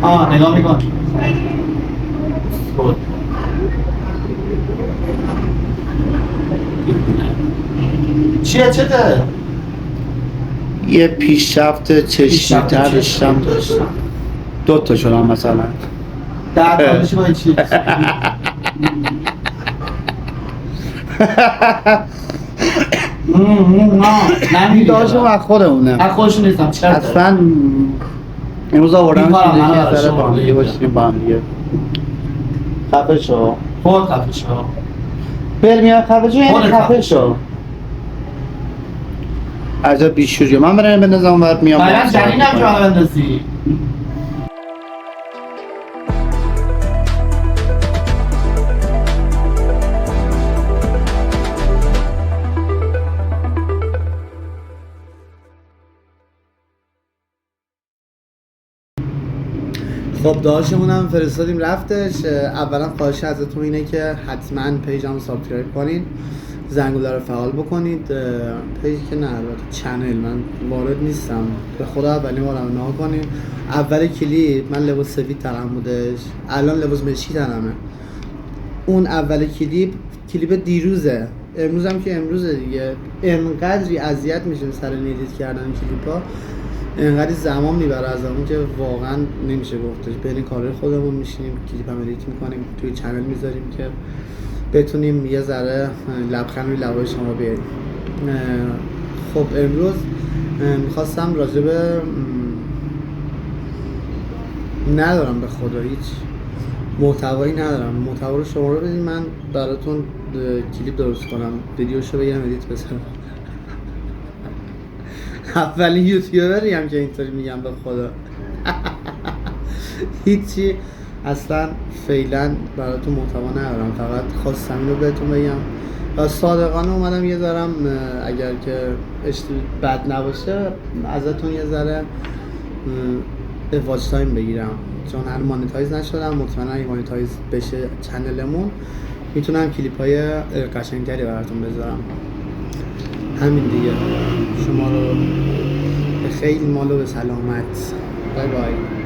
نگاه میکن. بود. چیه چته؟ یه پیشرفت چشمی داشتم. دو تا شدم مثلا. در کارش با چی؟ نه داشتم از خودمونه. از خودش نیستم چرا؟ اصلا امروز آوردم که سر با هم دیگه باشیم با هم دیگه. خفه شو. خود خفه شو. برمیان خفه شو یعنی خفه شو. عجب بیشوریه. من برم بندازم ورد میام. باید جنینم که منو بندازی. خب داشتمون هم فرستادیم رفتش. اولا خواهش ازتون اینه که حتما پیجمو سابسکرایب کنید، زنگوله رو فعال بکنید. پیج که نه البته چنل من وارد نیستم، به خدا اولین بارم نها کنید. اول کلیپ من لباس سفید تنم بودش، الان لباس مشکی تنمه. اون اول کلیپ دیروزه، امروز هم که امروزه دیگه. انقدری اذیت میشیم سر ندیت کردن کلیپا، انقدر زمان میبره از اون که واقعا نمیشه گفتش. بین کارهای خودمون میشینیم کلیپ هم ادیت میکنیم، توی چنل میذاریم که بتونیم یه ذره لبخند روی لبای شما بیاریم. خب امروز میخواستم راجع به ندارم به خدا هیچ محتوایی ندارم. محتوا رو شما رو بدین من براتون کلیپ درست کنم، ویدیوشو بگیرم ادیت بذارم. اولین یوتیوبری هم که اینطوری میگم به خدا. هیچی اصلا فعلا براتون محتوا ندارم، فقط خواستم اینو بهتون بگم. صادقانه اومدم یه ذرم اگر که بد نباشه ازتون یه ذره واچ تایم بگیرم، چون هر مانیتایز نشدم. مطمئنا اگه مانیتایز بشه چنلمون میتونم کلیپ های قشنگتری براتون بذارم. همین دیگه. شما رو به خیلی مال و به سلامت. بای بای.